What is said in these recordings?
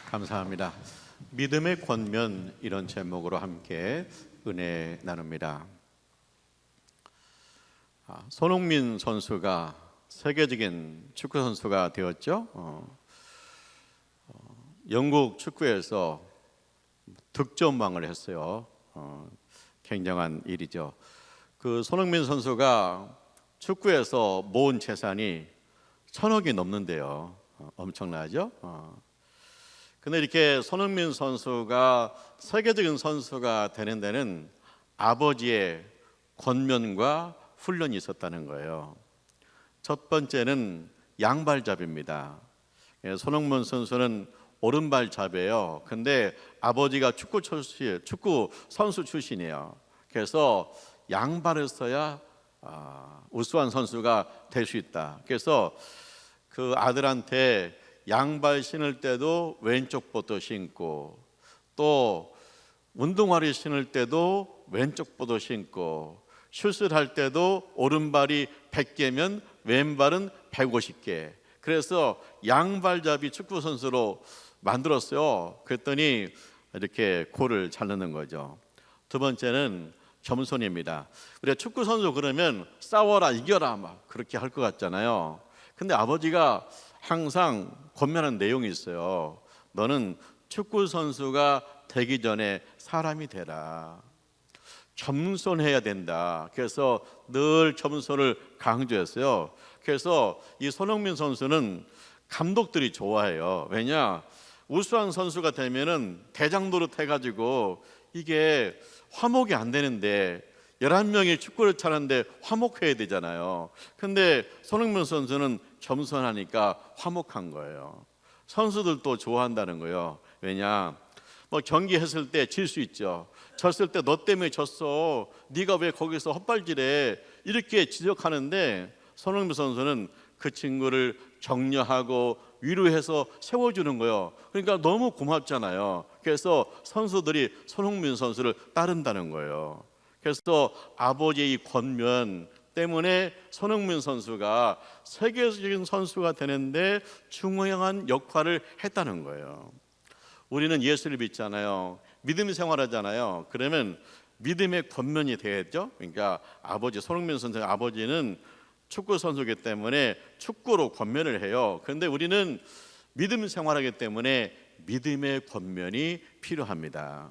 감사합니다. 믿음의 권면 이런 제목으로 함께 은혜 나눕니다. 손흥민 선수가 세계적인 축구 선수가 되었죠. 영국 축구에서 득점왕을 했어요. 굉장한 일이죠. 그 손흥민 선수가 축구에서 모은 재산이 1,000억이 넘는데요. 엄청나죠? 근데 이렇게 손흥민 선수가 세계적인 선수가 되는 데는 아버지의 권면과 훈련이 있었다는 거예요. 첫 번째는 양발잡이입니다. 손흥민 선수는 오른발잡이에요. 근데 아버지가 축구 선수 출신이에요. 그래서 양발을 써야 우수한 선수가 될 수 있다. 그래서 그 아들한테 양발 신을 때도 왼쪽부터 신고, 또 운동화를 신을 때도 왼쪽부터 신고, 슛을 할 때도 오른발이 100개면 왼발은 150개. 그래서 양발잡이 축구 선수로 만들었어요. 그랬더니 이렇게 골을 잘 넣는 거죠. 두 번째는 겸손입니다. 우리가 축구 선수 그러면 싸워라 이겨라 막 그렇게 할 것 같잖아요. 근데 아버지가 항상 권면한 내용이 있어요. 너는 축구 선수가 되기 전에 사람이 되라. 겸손해야 된다. 그래서 늘 겸손을 강조했어요. 그래서 이 손흥민 선수는 감독들이 좋아해요. 왜냐? 우수한 선수가 되면은 대장 노릇해가지고 이게 화목이 안 되는데 11명이 축구를 차는데 화목해야 되잖아요. 근데 손흥민 선수는 겸손하니까 화목한 거예요. 선수들도 좋아한다는 거예요. 왜냐? 뭐 경기했을 때 질 수 있죠. 졌을 때 너 때문에 졌어. 네가 왜 거기서 헛발질해? 이렇게 지적하는데 손흥민 선수는 그 친구를 격려하고 위로해서 세워주는 거예요. 그러니까 너무 고맙잖아요. 그래서 선수들이 손흥민 선수를 따른다는 거예요. 그래서 아버지의 이 권면 때문에 손흥민 선수가 세계적인 선수가 되는데 중요한 역할을 했다는 거예요. 우리는 예수를 믿잖아요. 믿음 생활하잖아요. 그러면 믿음의 권면이 되겠죠. 그러니까 아버지 손흥민 선수의 아버지는 축구 선수이기 때문에 축구로 권면을 해요. 그런데 우리는 믿음 생활하기 때문에 믿음의 권면이 필요합니다.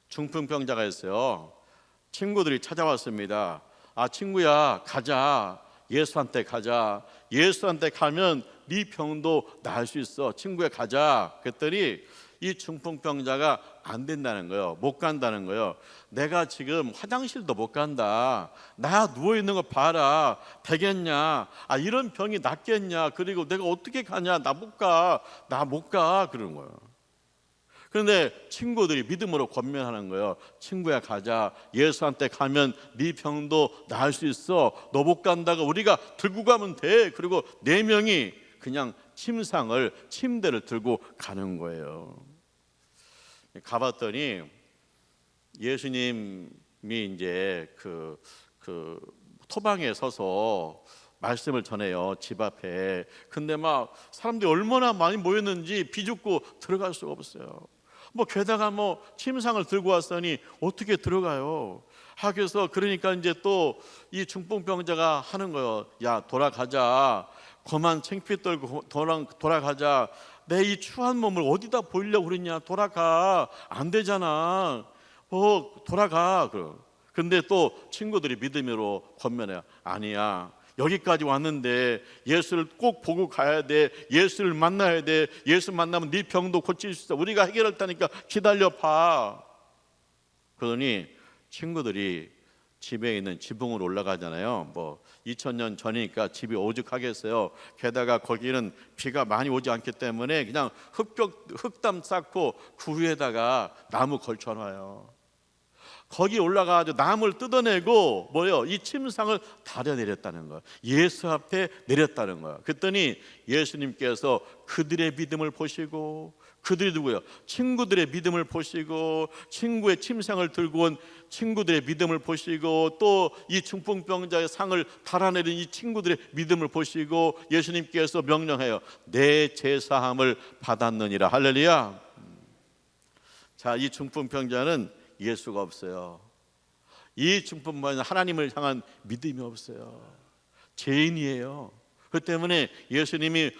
중풍병자가 있어요. 친구들이 찾아왔습니다. 친구야 가자. 예수한테 가자. 예수한테 가면 네 병도 나을 수 있어. 친구야 가자. 그랬더니 이 중풍병자가 안 된다는 거예요. 못 간다는 거예요. 내가 지금 화장실도 못 간다. 나 누워있는 거 봐라. 되겠냐? 이런 병이 낫겠냐? 그리고 내가 어떻게 가냐? 나 못 가. 그러는 거예요. 그런데 친구들이 믿음으로 권면하는 거예요. 친구야 가자. 예수한테 가면 네 병도 나을 수 있어. 너 못 간다고 우리가 들고 가면 돼. 그리고 4명이 그냥 침대를 들고 가는 거예요. 가봤더니 예수님이 이제 그 토방에 서서 말씀을 전해요. 집 앞에. 근데 막 사람들이 얼마나 많이 모였는지 비죽고 들어갈 수가 없어요. 게다가 침상을 들고 왔으니 어떻게 들어가요? 그래서 그러니까 이제 또 이 중풍병자가 하는 거예요. 야 돌아가자. 거만 창피 떨고 돌아가자. 내 이 추한 몸을 어디다 보이려고 그러냐? 돌아가. 안 되잖아. 돌아가. 근데 또 친구들이 믿음으로 권면해요. 아니야. 여기까지 왔는데 예수를 꼭 보고 가야 돼. 예수를 만나야 돼. 예수 만나면 네 병도 고칠 수 있어. 우리가 해결할 테니까 기다려 봐. 그러더니 친구들이 집에 있는 지붕으로 올라가잖아요. 2000년 전이니까 집이 오죽하겠어요. 게다가 거기는 비가 많이 오지 않기 때문에 그냥 흙담 쌓고 그 위에다가 나무 걸쳐놔요. 거기 올라가서 나무를 뜯어내고 이 침상을 다려내렸다는 거예요. 예수 앞에 내렸다는 거예요. 그랬더니 예수님께서 그들의 믿음을 보시고 그들이 누구예요? 친구들의 믿음을 보시고, 친구의 침상을 들고 온 친구들의 믿음을 보시고, 또 이 중풍병자의 상을 달아내린 이 친구들의 믿음을 보시고 예수님께서 명령해요. 내 제사함을 받았느니라. 할렐루야. 자, 이 중풍병자는 예수가 없어요. 이 중풍병자는 하나님을 향한 믿음이 없어요. 죄인이에요. 그 때문에 예수님이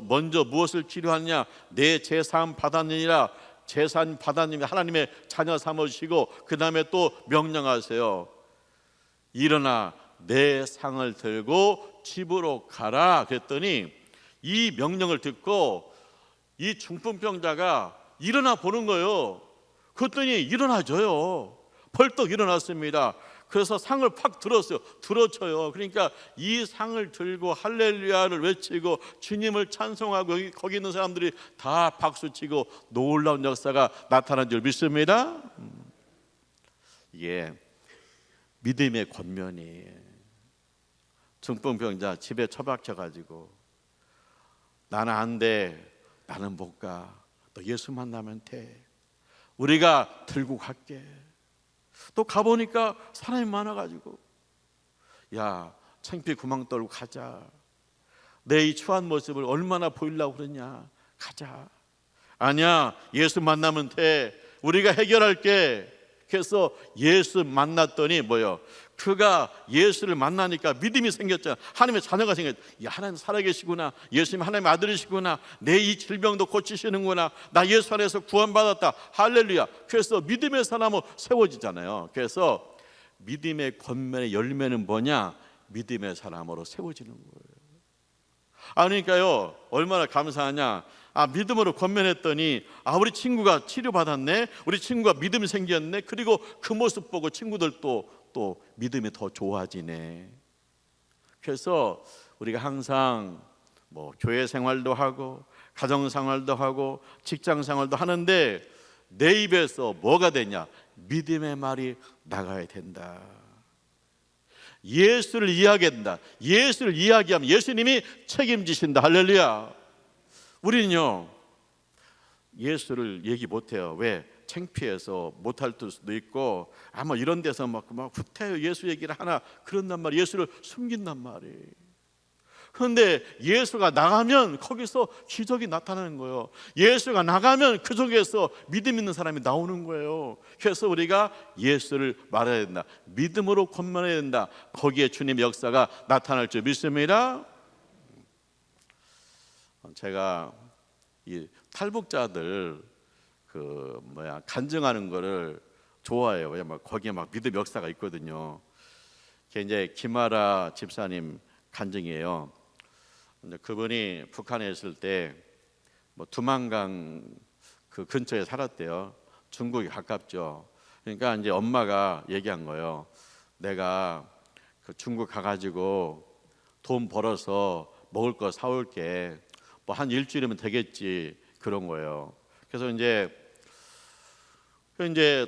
먼저 무엇을 치료하느냐? 내 제사함 받았느니라. 제사함 받았느니라. 하나님의 자녀 삼으시고 그 다음에 또 명령하세요. 일어나 내 상을 들고 집으로 가라. 그랬더니 이 명령을 듣고 이 중풍병자가 일어나 보는 거예요. 그랬더니 일어나줘요. 벌떡 일어났습니다. 그래서 상을 팍 들었어요. 들어쳐요. 그러니까 이 상을 들고 할렐루야를 외치고 주님을 찬송하고 거기 있는 사람들이 다 박수치고 놀라운 역사가 나타난 줄 믿습니다. 이게 믿음의 권면이. 중풍병자 집에 처박혀가지고 나는 안 돼, 나는 못 가, 너 예수 만나면 돼, 우리가 들고 갈게. 또 가보니까 사람이 많아가지고 야, 창피 구멍 떨고 가자. 내 이 추한 모습을 얼마나 보이려고 그러냐. 가자. 아니야, 예수 만나면 돼, 우리가 해결할게. 그래서 예수 만났더니 뭐요? 그가 예수를 만나니까 믿음이 생겼잖아. 하나님의 자녀가 생겼. 야, 하나님 살아계시구나. 예수님 하나님의 아들이시구나. 내 이 질병도 고치시는구나. 나 예수 안에서 구원받았다. 할렐루야. 그래서 믿음의 사람으로 세워지잖아요. 그래서 믿음의 권면의 열매는 뭐냐? 믿음의 사람으로 세워지는 거예요. 그러니까요, 얼마나 감사하냐. 믿음으로 권면했더니 우리 친구가 치료받았네, 우리 친구가 믿음이 생겼네. 그리고 그 모습 보고 친구들도 또 믿음이 더 좋아지네. 그래서 우리가 항상 뭐 교회 생활도 하고 가정 생활도 하고 직장 생활도 하는데 내 입에서 뭐가 되냐? 믿음의 말이 나가야 된다. 예수를 이야기해야 된다. 예수를 이야기하면 예수님이 책임지신다. 할렐루야. 우리는요, 예수를 얘기 못해요. 왜? 창피해서 못할 수도 있고, 아마 이런 데서 막 후퇴해요. 예수 얘기를 하나 그런단 말이에요. 예수를 숨긴단 말이에요. 그런데 예수가 나가면 거기서 기적이 나타나는 거예요. 예수가 나가면 그 속에서 믿음 있는 사람이 나오는 거예요. 그래서 우리가 예수를 말해야 된다. 믿음으로 권면해야 된다. 거기에 주님의 역사가 나타날 줄 믿습니다. 제가 이 탈북자들 간증하는 거를 좋아해요. 왜냐면 거기에 막 믿음 역사가 있거든요. 그게 이제 김아라 집사님 간증이에요. 그분이 북한에 있을 때 두만강 그 근처에 살았대요. 중국이 가깝죠. 그러니까 이제 엄마가 얘기한 거예요. 내가 그 중국 가가지고 돈 벌어서 먹을 거 사올게. 한 일주일이면 되겠지, 그런 거예요. 그래서 이제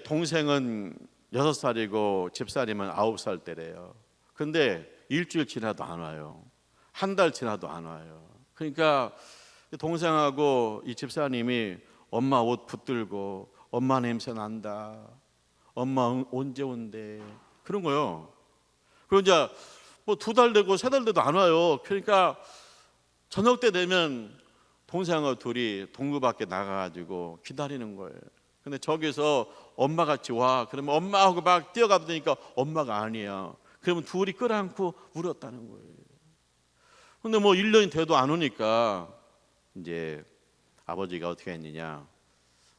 동생은 6살이고 집사님은 9살 때래요. 근데 일주일 지나도 안 와요. 한 달 지나도 안 와요. 그러니까 동생하고 이 집사님이 엄마 옷 붙들고 엄마 냄새 난다, 엄마 언제 온대, 그런 거요. 그리고 이제 2달 되고 3달 돼도 안 와요. 그러니까 저녁 때 되면 동생하고 둘이 동구 밖에 나가가지고 기다리는 거예요. 근데 저기서 엄마 같이 와. 그러면 엄마하고 막 뛰어가보니까 엄마가 아니야. 그러면 둘이 끌어안고 울었다는 거예요. 근데 1년이 돼도 안 오니까 이제 아버지가 어떻게 했느냐.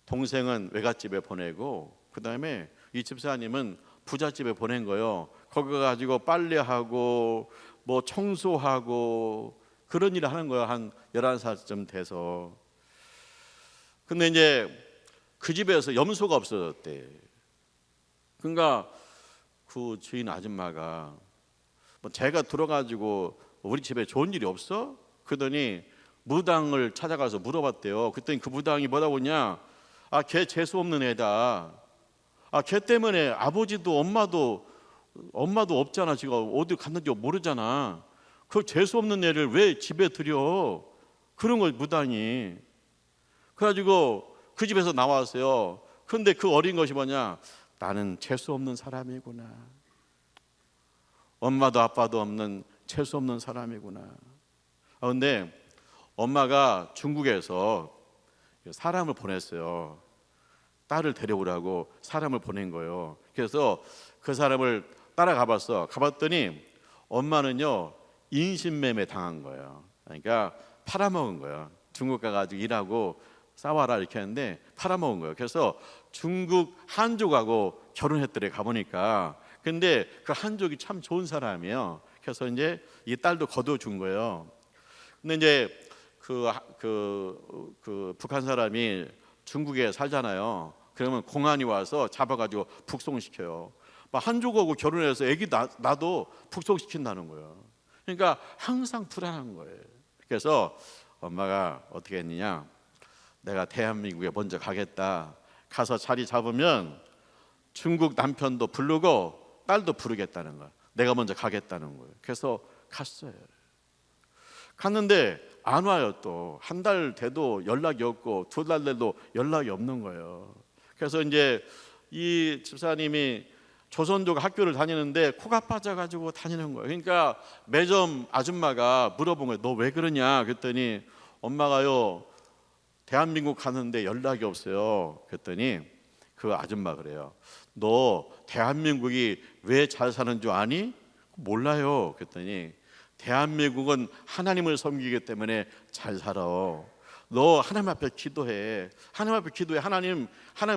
동생은 외갓집에 보내고 그 다음에 이 집사님은 부잣집에 보낸 거예요. 거기 가가지고 빨래하고 청소하고 그런 일을 하는 거야. 한 11살쯤 돼서. 근데 이제 그 집에서 염소가 없어졌대. 그러니까 그 주인 아줌마가 제가 들어가지고 우리 집에 좋은 일이 없어? 그러더니 무당을 찾아가서 물어봤대요. 그랬더니 그 무당이 뭐라고 했냐? 걔 재수 없는 애다. 걔 때문에 아버지도 엄마도 없잖아. 지금 어디 갔는지 모르잖아. 그 재수 없는 애를 왜 집에 들여? 그런 걸 무당이. 그래가지고 그 집에서 나왔어요. 근데 그 어린 것이 뭐냐? 나는 재수 없는 사람이구나. 엄마도 아빠도 없는 재수 없는 사람이구나. 근데 엄마가 중국에서 사람을 보냈어요. 딸을 데려오라고 사람을 보낸 거예요. 그래서 그 사람을 따라가 봤어. 가봤더니 엄마는요, 인신매매 당한 거예요. 그러니까 팔아먹은 거예요. 중국 가가지고 일하고 싸워라 이렇게 했는데 팔아먹은 거예요. 그래서 중국 한족하고 결혼했더래. 가보니까 근데 그 한족이 참 좋은 사람이에요. 그래서 이제 이 딸도 거둬준 거예요. 근데 이제 그 북한 사람이 중국에 살잖아요. 그러면 공안이 와서 잡아가지고 북송시켜요. 막 한족하고 결혼해서 애기 나도 북송시킨다는 거예요. 그러니까 항상 불안한 거예요. 그래서 엄마가 어떻게 했느냐? 내가 대한민국에 먼저 가겠다. 가서 자리 잡으면 중국 남편도 부르고 딸도 부르겠다는 거야. 내가 먼저 가겠다는 거예요. 그래서 갔어요. 갔는데 안 와요. 또 한 달 돼도 연락이 없고 2달 돼도 연락이 없는 거예요. 그래서 이제 이 집사님이 조선족 학교를 다니는데 코가 빠져가지고 다니는 거예요. 그러니까 매점 아줌마가 물어본 거예요. 너 왜 그러냐? 그랬더니 엄마가요, 대한민국 가는데 연락이 없어요. 그랬더니 그 아줌마 그래요. 너 대한민국이 왜 잘 사는 줄 아니? 몰라요. 그랬더니 대한민국은 하나님을 섬기기 때문에 잘 살아. 너 하나님 앞에 기도해. 하나님 앞에 기도해. 하나님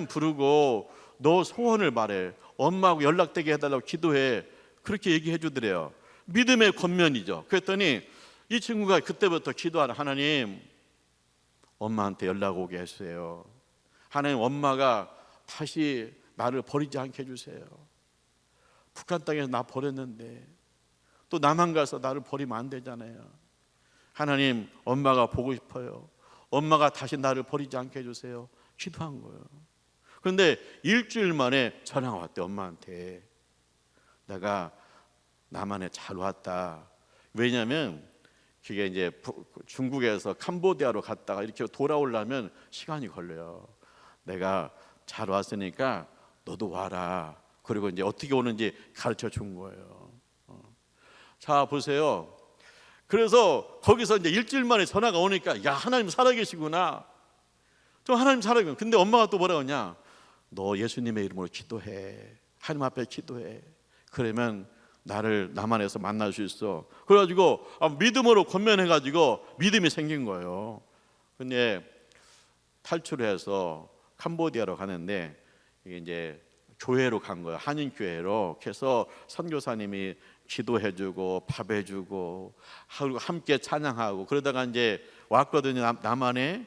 부르고 너 소원을 말해. 엄마하고 연락되게 해달라고 기도해. 그렇게 얘기해 주더래요. 믿음의 권면이죠. 그랬더니 이 친구가 그때부터 기도하는, 하나님 엄마한테 연락 오게 해주세요. 하나님 엄마가 다시 나를 버리지 않게 해주세요. 북한 땅에서 나 버렸는데 또 남한 가서 나를 버리면 안 되잖아요. 하나님 엄마가 보고 싶어요. 엄마가 다시 나를 버리지 않게 해주세요. 기도한 거예요. 그런데 일주일 만에 전화가 왔대. 엄마한테 내가 남한에 잘 왔다. 왜냐하면 그게 이제 중국에서 캄보디아로 갔다가 이렇게 돌아오려면 시간이 걸려요. 내가 잘 왔으니까 너도 와라. 그리고 이제 어떻게 오는지 가르쳐 준 거예요. 자 보세요. 그래서 거기서 이제 일주일 만에 전화가 오니까 야, 하나님 살아계시구나. 좀 하나님 살아계시구나. 근데 엄마가 또 뭐라고 하냐? 너 예수님의 이름으로 기도해. 하나님 앞에 기도해. 그러면 나를 남한에서 만날 수 있어. 그래가지고 믿음으로 권면해가지고 믿음이 생긴 거예요. 근데 탈출해서 캄보디아로 가는데 이게 이제 교회로 간 거예요. 한인 교회로. 그래서 선교사님이 기도해주고 밥 해주고 함께 찬양하고 그러다가 이제 왔거든요. 남한에.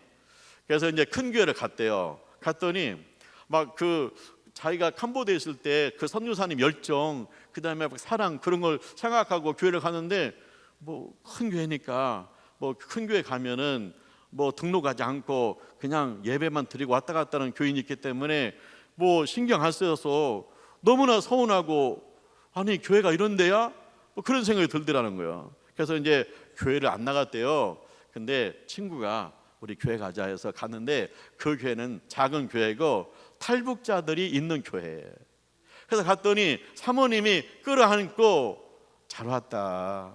그래서 이제 큰 교회를 갔대요. 갔더니 막 그 자기가 캄보디아에 있을 때 그 선교사님 열정, 그 다음에 사랑, 그런 걸 생각하고 교회를 가는데 뭐 큰 교회니까 뭐 큰 교회 가면은 뭐 등록하지 않고 그냥 예배만 드리고 왔다 갔다 하는 교인이 있기 때문에 뭐 신경 안 쓰여서 너무나 서운하고, 아니 교회가 이런 데야? 뭐 그런 생각이 들더라는 거예요. 그래서 이제 교회를 안 나갔대요. 근데 친구가 우리 교회 가자 해서 갔는데 그 교회는 작은 교회고 탈북자들이 있는 교회예요. 그래서 갔더니 사모님이 끌어안고 잘 왔다,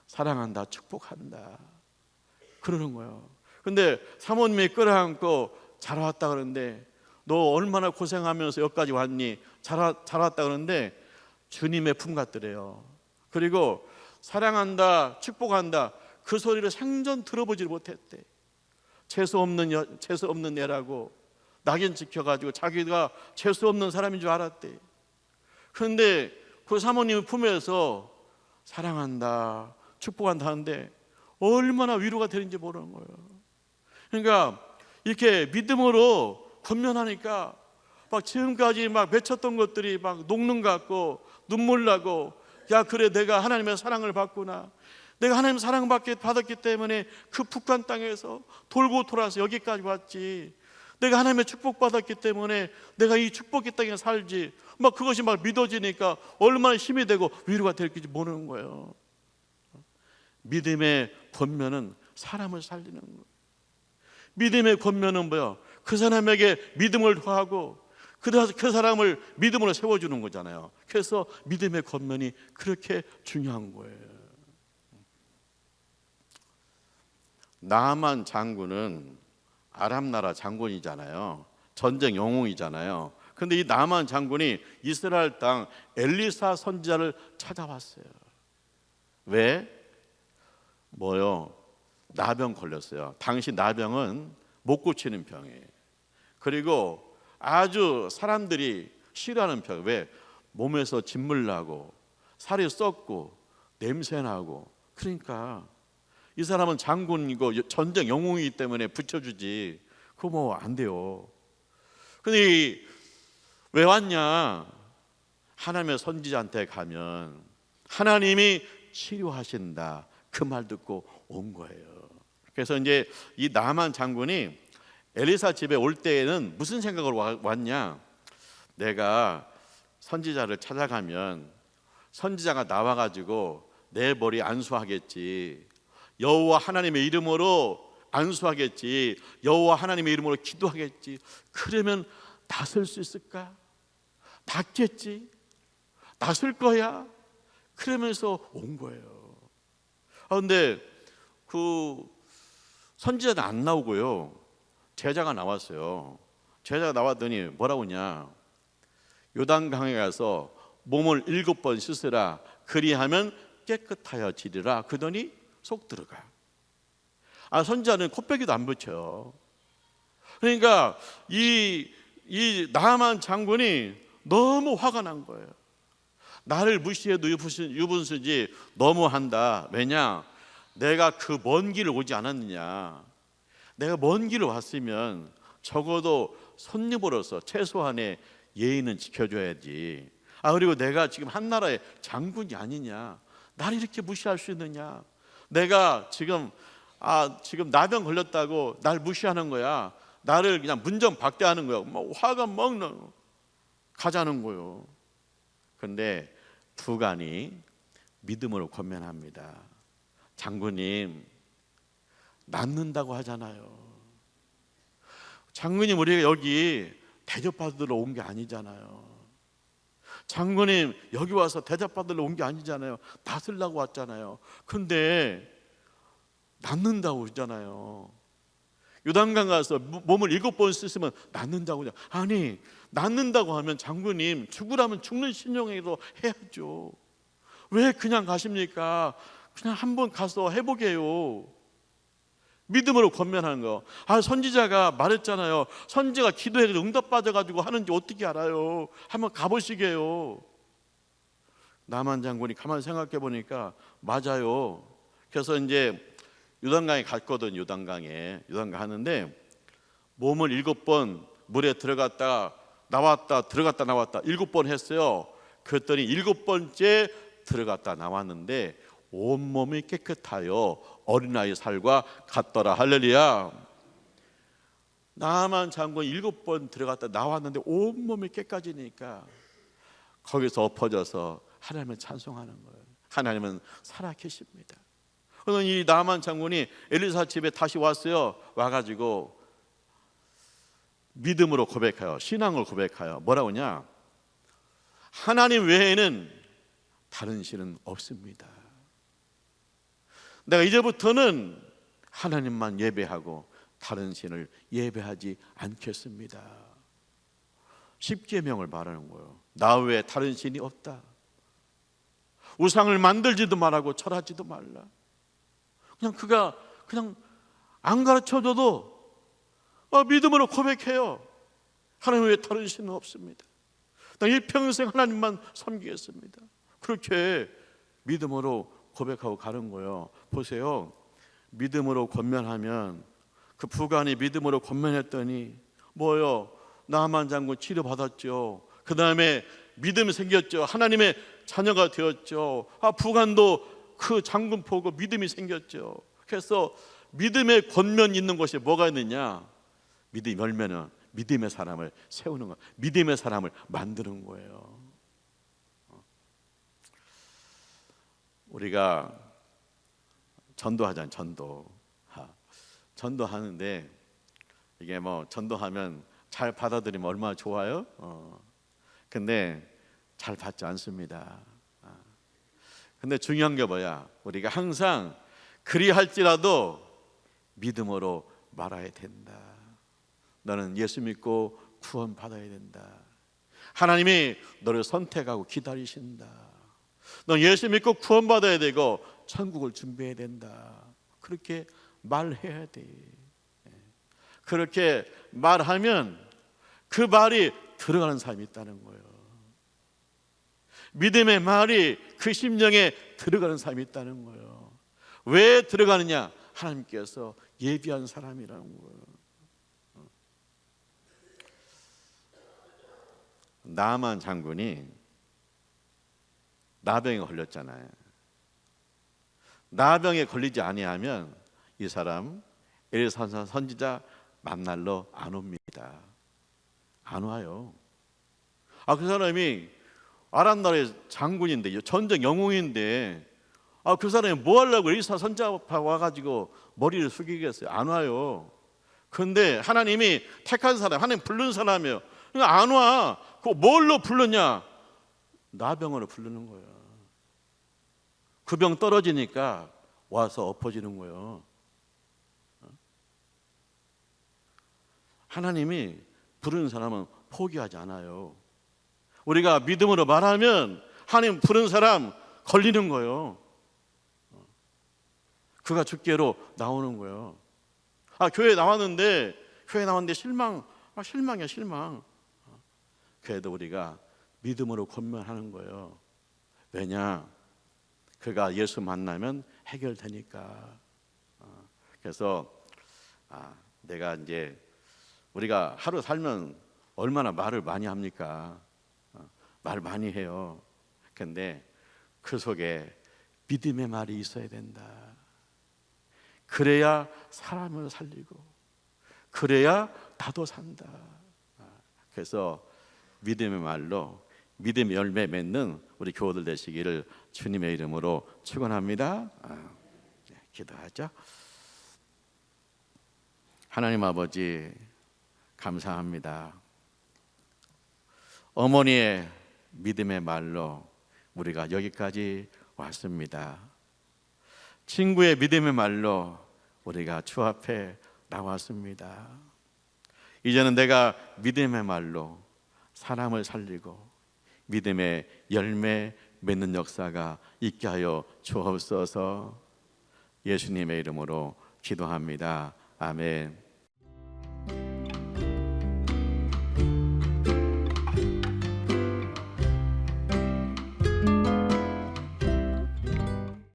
사랑한다, 축복한다 그러는 거예요. 근데 사모님이 끌어안고 잘 왔다 그러는데 너 얼마나 고생하면서 여기까지 왔니? 잘 왔다 그러는데 주님의 품 같더래요. 그리고 사랑한다, 축복한다 그 소리를 생전 들어보지 못했대. 재수 없는 애라고 낙인 찍혀가지고 자기가 재수 없는 사람인 줄 알았대. 그런데 그 사모님 품에서 사랑한다, 축복한다 하는데 얼마나 위로가 되는지 모르는 거예요. 그러니까 이렇게 믿음으로 권면하니까 막 지금까지 막 맺혔던 것들이 막 녹는 것 같고 눈물 나고, 야 그래 내가 하나님의 사랑을 받구나, 내가 하나님 사랑받았기 때문에 그 북한 땅에서 돌고 돌아서 여기까지 왔지, 내가 하나님의 축복받았기 때문에 내가 이 축복의 땅에 살지, 막 그것이 막 믿어지니까 얼마나 힘이 되고 위로가 될지 모르는 거예요. 믿음의 권면은 사람을 살리는 거예요. 믿음의 권면은 뭐야? 그 사람에게 믿음을 더하고 그 사람을 믿음으로 세워주는 거잖아요. 그래서 믿음의 권면이 그렇게 중요한 거예요. 나아만 장군은 아람 나라 장군이잖아요. 전쟁 영웅이잖아요. 근데 이 나아만 장군이 이스라엘 땅 엘리사 선지자를 찾아왔어요. 왜? 뭐요? 나병 걸렸어요. 당시 나병은 못 고치는 병이에요. 그리고 아주 사람들이 싫어하는 병. 왜? 몸에서 진물 나고 살이 썩고 냄새 나고. 그러니까 이 사람은 장군이고 전쟁 영웅이기 때문에 붙여주지. 그거 뭐 안 돼요. 근데 왜 왔냐? 하나님의 선지자한테 가면 하나님이 치료하신다. 그 말 듣고 온 거예요. 그래서 이제 이 나만 장군이 엘리사 집에 올 때에는 무슨 생각으로 왔냐? 내가 선지자를 찾아가면 선지자가 나와가지고 내 머리 안수하겠지. 여호와 하나님의 이름으로 안수하겠지. 여호와 하나님의 이름으로 기도하겠지. 그러면 낫을 수 있을까? 낫겠지. 낫을 거야. 그러면서 온 거예요. 그런데 그 선지자는 안 나오고요. 제자가 나왔어요. 제자가 나왔더니 뭐라고 하냐? 요단강에 가서 몸을 7번 씻으라. 그리하면 깨끗하여 지리라. 그러더니 속 들어가. 선지자는 코빼기도 안 붙여요. 그러니까 이 나만 장군이 너무 화가 난 거예요. 나를 무시해도 유분수지 너무한다. 왜냐? 내가 그 먼 길을 오지 않았느냐. 내가 먼 길을 왔으면 적어도 손님으로서 최소한의 예의는 지켜줘야지. 그리고 내가 지금 한 나라의 장군이 아니냐. 나를 이렇게 무시할 수 있느냐. 내가 지금 나병 걸렸다고 날 무시하는 거야. 나를 그냥 문정박대하는 거야. 뭐 화가 먹는 가자는 거요. 그런데 부관이 믿음으로 권면합니다. 장군님, 낫는다고 하잖아요. 장군님, 우리가 여기 대접받으러 온 게 아니잖아요. 장군님, 여기 와서 대접받으러 온 게 아니잖아요. 낫으려고 왔잖아요. 근데 낫는다고 그러잖아요. 요단강 가서 몸을 7번 씻으면 낫는다고 하잖아요. 아니, 낫는다고 하면 장군님, 죽으라면 죽는 신용으로 해야죠. 왜 그냥 가십니까? 그냥 한번 가서 해보게요. 믿음으로 권면하는 거. 선지자가 말했잖아요. 선지가 기도해서 응답받아가지고 하는지 어떻게 알아요? 한번 가보시게요. 나만 장군이 가만히 생각해 보니까 맞아요. 그래서 이제 요단강에 갔거든. 요단강 하는데 몸을 7번 물에 들어갔다 나왔다 들어갔다 나왔다 7번 했어요. 그랬더니 7번째 들어갔다 나왔는데 온몸이 깨끗하여 어린아이 살과 같더라. 할렐루야. 나만 장군 7번 들어갔다 나왔는데 온몸이 깨끗해지니까 거기서 엎어져서 하나님을 찬송하는 거예요. 하나님은 살아계십니다. 그래서 이 나만 장군이 엘리사 집에 다시 왔어요. 와가지고 믿음으로 고백하여 신앙을 고백하여 뭐라고 하냐? 하나님 외에는 다른 신은 없습니다. 내가 이제부터는 하나님만 예배하고 다른 신을 예배하지 않겠습니다. 십계명을 말하는 거예요. 나 외에 다른 신이 없다. 우상을 만들지도 말하고 절하지도 말라. 그냥 그가 그냥 안 가르쳐줘도 믿음으로 고백해요. 하나님 외에 다른 신은 없습니다. 나 일평생 하나님만 섬기겠습니다. 그렇게 믿음으로 고백하고 가는 거예요. 보세요. 믿음으로 권면하면 그 부관이 믿음으로 권면했더니 뭐요? 나만 장군 치료받았죠. 그 다음에 믿음이 생겼죠. 하나님의 자녀가 되었죠. 부관도 그 장군 보고 믿음이 생겼죠. 그래서 믿음의 권면 있는 곳에 뭐가 있느냐? 믿음이 열면은 믿음의 사람을 세우는 거, 믿음의 사람을 만드는 거예요. 우리가 전도하잖아요. 전도하는데 이게 뭐 전도하면 잘 받아들이면 얼마나 좋아요. 근데 잘 받지 않습니다. 근데 중요한 게 뭐야? 우리가 항상 그리할지라도 믿음으로 말아야 된다. 너는 예수 믿고 구원 받아야 된다. 하나님이 너를 선택하고 기다리신다. 넌 예수 믿고 구원 받아야 되고 천국을 준비해야 된다. 그렇게 말해야 돼. 그렇게 말하면 그 말이 들어가는 사람이 있다는 거예요. 믿음의 말이 그 심령에 들어가는 사람이 있다는 거예요. 왜 들어가느냐? 하나님께서 예비한 사람이라는 거예요. 나만 장군이 나병에 걸렸잖아요. 나병에 걸리지 아니하면 이 사람 엘리사 선지자 만날러 안 옵니다. 안 와요. 그 사람이 아람 나라의 장군인데 전쟁 영웅인데 그 사람이 뭐 하려고 엘리사 선지자 와가지고 머리를 숙이겠어요? 안 와요. 그런데 하나님이 택한 사람, 하나님 부른 사람이에요. 안 와. 그 뭘로 불렀냐? 나병으로 부르는 거예요. 그 병 떨어지니까 와서 엎어지는 거예요. 하나님이 부르는 사람은 포기하지 않아요. 우리가 믿음으로 말하면 하나님 부른 사람 걸리는 거예요. 그가 주께로 나오는 거예요. 교회 나왔는데 실망이야 실망. 그래도 우리가 믿음으로 권면하는 거예요. 왜냐? 그가 예수 만나면 해결되니까. 그래서 내가 이제 우리가 하루 살면 얼마나 말을 많이 합니까? 말 많이 해요. 근데 그 속에 믿음의 말이 있어야 된다. 그래야 사람을 살리고 그래야 나도 산다. 그래서 믿음의 말로 믿음의 열매 맺는 우리 교우들 되시기를 주님의 이름으로 축원합니다. 기도하죠. 하나님 아버지 감사합니다. 어머니의 믿음의 말로 우리가 여기까지 왔습니다. 친구의 믿음의 말로 우리가 주 앞에 나왔습니다. 이제는 내가 믿음의 말로 사람을 살리고 믿음의 열매 맺는 역사가 있게 하여 주옵소서. 예수님의 이름으로 기도합니다. 아멘.